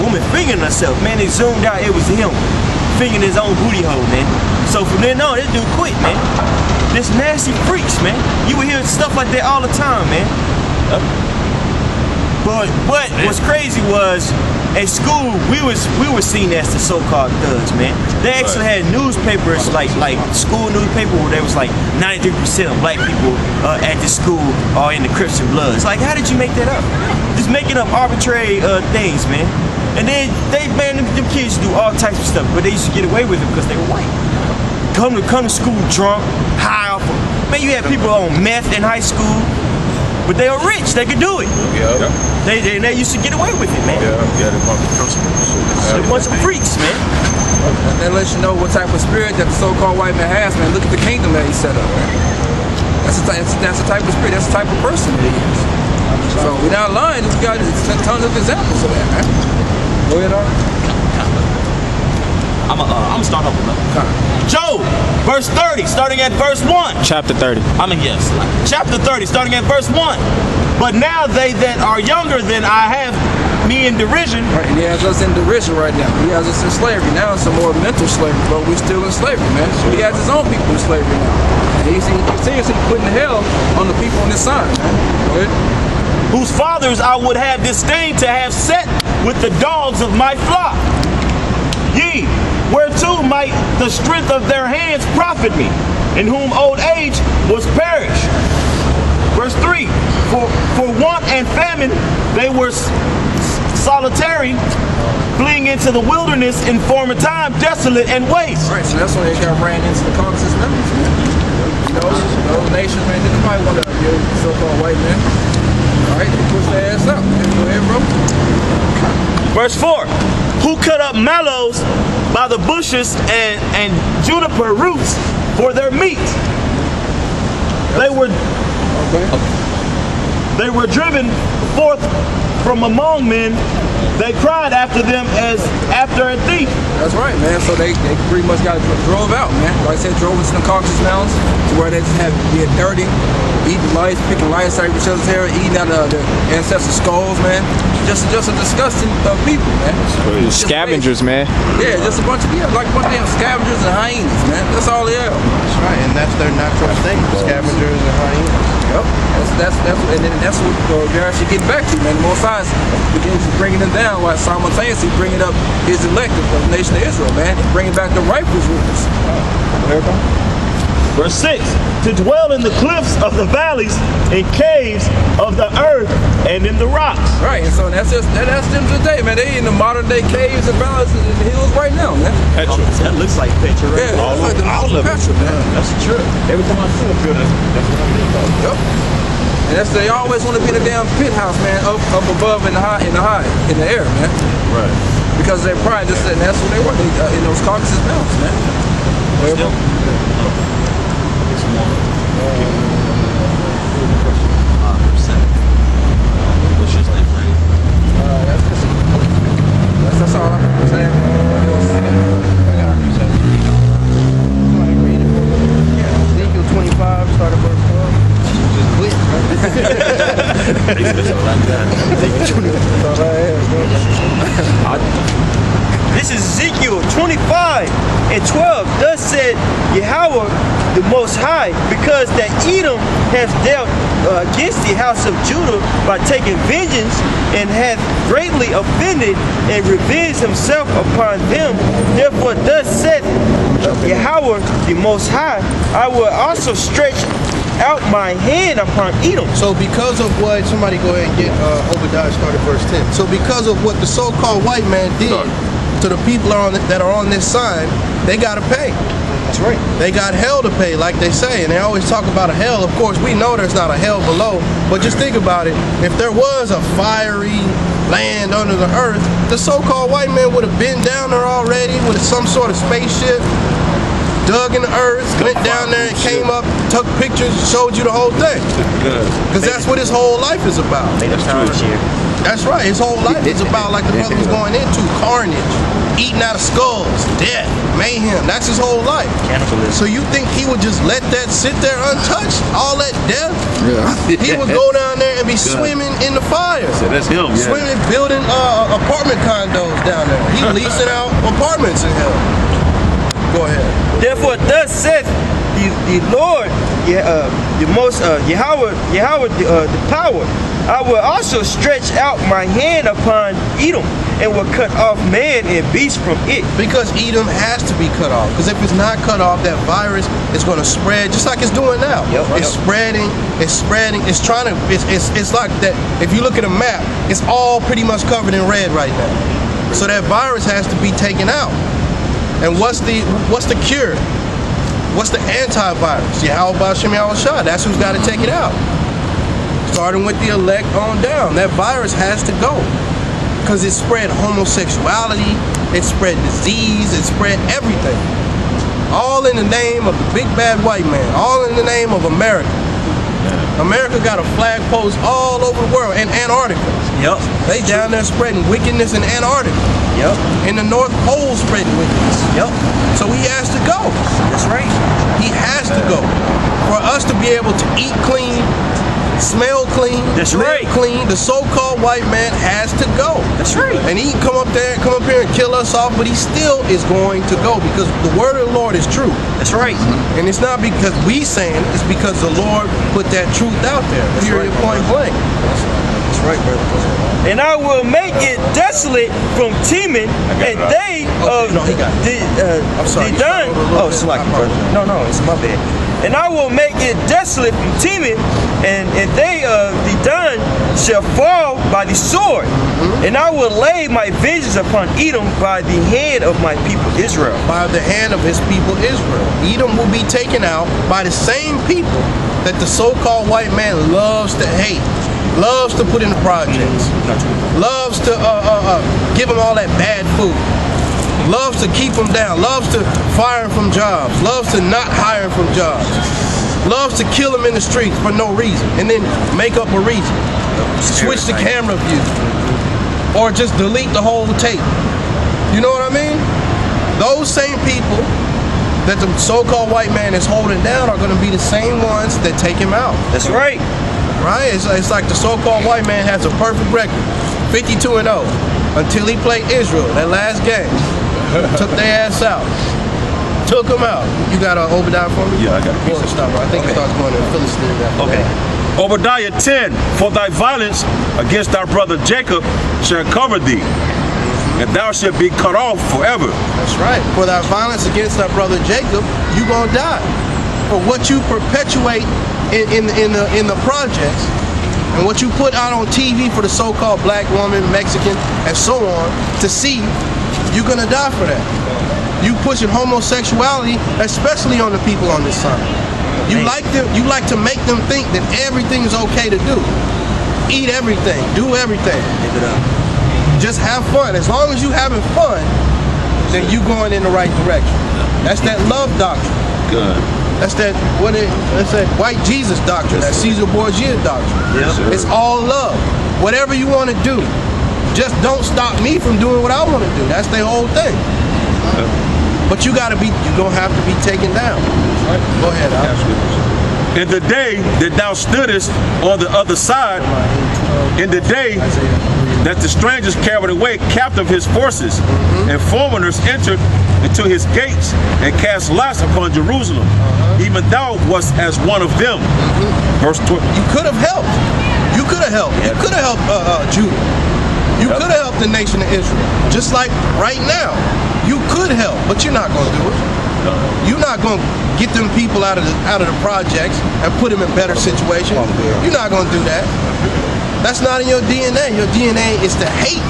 woman fingering herself. Man, they zoomed out, it was him fingering his own booty hole, man. So from then on, this dude quit, man. This nasty freaks, man. You would hear stuff like that all the time, man. But what's crazy was, at school, we were seen as the so-called thugs, man. They actually had newspapers, like school newspaper, where there was like 93% of black people at the school are in the Crips and Bloods. Like, how did you make that up? Just making up arbitrary things, man. And then them kids do all types of stuff, but they used to get away with it because they were white. Come to school drunk, high off. Man, you had people on meth in high school, but they were rich. They could do it. Yeah. They used to get away with it, man. Yeah, they want the principles. They're a bunch of freaks, man. That lets you know what type of spirit that the so-called white man has, man. Look at the kingdom that he set up, man. That's the type of spirit. That's the type of person that he is. So we're not lying. We got tons of examples of that, man. Go ahead, I'm gonna start off with that. Job, verse 30, starting at verse 1. Chapter 30. Chapter 30, starting at verse 1. But now they that are younger than I have me in derision. Right, and he has us in derision right now. He has us in slavery. Now it's some more mental slavery, but we're still in slavery, man. So he has his own people in slavery now. And he's continuously putting hell on the people on this side, man. Go ahead. Whose fathers I would have disdained to have set with the dogs of my flock. Ye, whereto might the strength of their hands profit me, in whom old age was perished. Verse 3, for want and famine they were solitary, fleeing into the wilderness in former time, desolate and waste. Right, so that's when they got ran into the Caucasus Mountains, man. You know, those nations, man, didn't nobody want to be a so-called white man. All right, they pushed their ass up. Go ahead, bro. Verse 4, who cut up mallows by the bushes and juniper roots for their meat. They were driven forth from among men. They cried after them as after a thief. That's right, man. So they pretty much got drove out, man. Like I said, drove into the Caucasus Mountains to where they just have being dirty, eating lice, picking lice out of each other's hair, eating out of their ancestors' skulls, man. Just a disgusting people, man. Scavengers, man. Yeah, just a bunch of like a bunch of damn scavengers and hyenas, man. That's all they are. That's right, and that's their natural state, scavengers and hyenas. Yep. That's what they're actually getting back to, man. The Most High begins bringing them down while simultaneously bringing up his elected of the nation of Israel, man. Bringing back the rightful rulers. Verse 6, to dwell in the cliffs of the valleys, in caves of the earth, and in the rocks. Right, and so that's them today, man. They in the modern day caves and valleys and the hills right now, man. Petra. That looks like Petra, right? Yeah, all like all of Petra, man. That's true. Every time I see a building, that's what I think of. Yep. And they always want to be in a damn pit house, man, up above in the air, man. Right. Because their pride, and that's what they were in those Caucasus Mountains, man. Still. That's all I'm saying. Ezekiel 25, start at verse 12. Just quit. This is Ezekiel 25 and 12. Thus said Yahweh the Most High, because that Edom hath dealt against the house of Judah by taking vengeance, and hath greatly offended and revenged himself upon them. Therefore thus said Yahweh the Most High, I will also stretch out my hand upon Edom. So because of what, somebody go ahead and get Obadiah started verse 10. So because of what the so-called white man did to the people that are on this side, they got to pay. That's right. They got hell to pay, like they say, and they always talk about a hell. Of course, we know there's not a hell below, but just think about it. If there was a fiery land under the earth, the so-called white man would have been down there already with some sort of spaceship, dug in the earth, went down there and came up, took pictures, showed you the whole thing. Because that's what his whole life is about. Made a time here. That's right. His whole life is about, like the brother was going into, carnage, eating out of skulls, death, mayhem. That's his whole life. Cannibalism. So you think he would just let that sit there untouched? All that death? Yeah. He would go down there and be swimming in the fire. So that's him. Yeah. Swimming, building apartment condos down there. He leasing out apartments in hell. Go ahead. Therefore, thus saith the Lord, the most Yahweh, the power. I will also stretch out my hand upon Edom and will cut off man and beast from it. Because Edom has to be cut off. Because if it's not cut off, that virus is going to spread just like it's doing now. It's spreading. It's trying to. It's like that. If you look at a map, it's all pretty much covered in red right now. So that virus has to be taken out. And what's the cure? What's the antivirus? Yahweh B'Shem Yahweh Shah. That's who's got to take it out. Starting with the elect on down. That virus has to go. Because it spread homosexuality, it spread disease, it spread everything. All in the name of the big bad white man. All in the name of America. America got a flag post all over the world. In Antarctica. Yep. They down there spreading wickedness in Antarctica. Yep. In the North Pole spreading wickedness. Yep. So he has to go. That's right. He has to go. For us to be able to eat clean, smell clean, That's live right. clean, the so-called white man has to go. That's right. And he can come up here and kill us off, but he still is going to go because the word of the Lord is true. That's right. And it's not because we saying it, it's because the Lord put that truth out there. Period, point blank. That's right, brother. And I will make it desolate from Teman, and they of I'm sorry. the done. Oh, it's like brother. No, it's my bad. And I will make it desolate from Teman, and they of the done shall fall by the sword. And I will lay my vengeance upon Edom by the hand of my people Israel. By the hand of his people Israel. Edom will be taken out by the same people that the so-called white man loves to hate. Loves to put in the projects. Loves to give them all that bad food. Loves to keep them down. Loves to fire them from jobs. Loves to not hire them from jobs. Loves to kill them in the streets for no reason. And then make up a reason. Switch the camera view. Or just delete the whole tape. You know what I mean? Those same people that the so-called white man is holding down are going to be the same ones that take him out. That's right. Right? It's like the so-called white man has a perfect record, 52-0, until he played Israel, that last game. Took their ass out. Took them out. You got Obadiah for me? Yeah, I got a piece of stuff. I think it starts going to Philistine. Okay. Obadiah 10, for thy violence against thy brother Jacob shall cover thee, and thou shalt be cut off forever. That's right. For thy violence against thy brother Jacob, you gonna die. For what you perpetuate in the projects, and what you put out on TV for the so-called black woman, Mexican, and so on to see, you're gonna die for that. You pushing homosexuality, especially on the people on this side. You like to make them think that everything is okay to do. Eat everything, do everything. Just have fun. As long as you having fun, then you going in the right direction. That's that love doctrine. Good. That's that white Jesus doctrine, that Caesar Borgia doctrine. Yes, it's all love. Whatever you want to do, just don't stop me from doing what I want to do. That's the whole thing. But you're gonna have to be taken down. Right? Go ahead, Al. In the day that thou stoodest on the other side, in the day that the strangers carried away captive his forces, and foreigners entered into his gates and cast lots upon Jerusalem, even thou wast as one of them. Verse 20. You could have helped. You could have helped. You could have helped Judah. You could have helped the nation of Israel. Just like right now, you could help, but you're not going to do it. You're not going to get them people out of the projects and put them in better situations. You're not going to do that. That's not in your DNA. Your DNA is to hate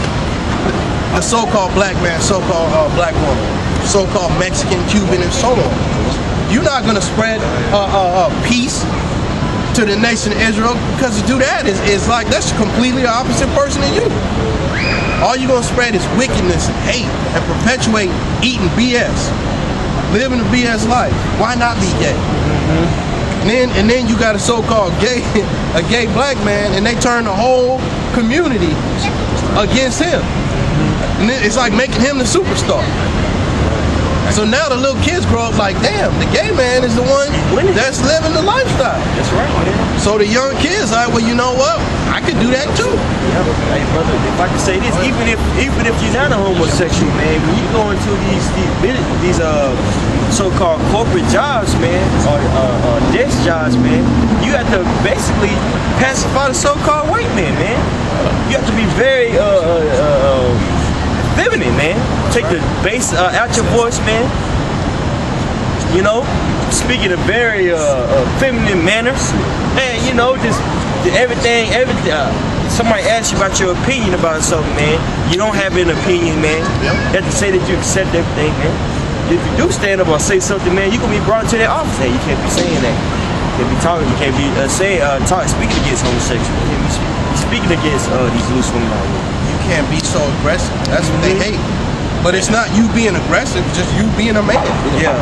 the so-called black man, so-called black woman, so-called Mexican, Cuban, and so on. You're not going to spread peace to the nation of Israel, because to do that is like, that's a completely opposite person than you. All you're going to spread is wickedness and hate and perpetuate eating BS. Living a BS life. Why not be gay? And then you got a so-called a gay black man, and they turn the whole community against him. And it's like making him the superstar. So now the little kids grow up like, damn, the gay man is the one that's living the lifestyle. That's right, man. So the young kids are like, well, you know what? I could do that too. Yeah. Hey, brother, if I can say this, even if you're not a homosexual, man, when you go into these so-called corporate jobs, man, or desk jobs, man, you have to basically pacify the so-called white man, man. You have to be very feminine, man. Take the bass out your voice, man. You know, speaking in very feminine manners, and you know, just everything. Somebody asks you about your opinion about something, man. You don't have an opinion, man. You have to say that you accept everything, man. If you do stand up or say something, man, you gonna be brought to that office. Hey, you can't be saying that. You can't be talking. You can't be speaking against homosexuals. You can't be speaking against these loose women out here. Can't be so aggressive. That's what they hate. But it's not you being aggressive, it's just you being a man. Yeah.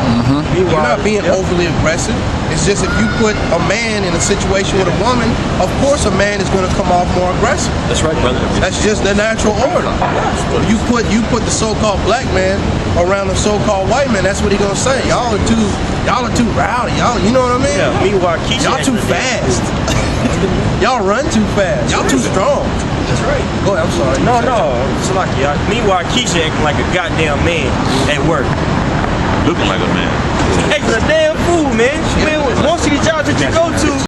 You're not being overly aggressive. It's just if you put a man in a situation with a woman, of course a man is going to come off more aggressive. That's right, brother. That's just the natural order. You put the so-called black man around the so-called white man, that's what he gonna say. Y'all are too rowdy. Y'all, you know what I mean? Yeah. Meanwhile, Keisha, y'all too fast. Y'all run too fast. Y'all too strong. That's right. Go ahead, I'm sorry. No, it's like meanwhile, Keisha acting like a goddamn man at work. Looking like a man. Acting a damn fool, man. Most of these jobs that you go to,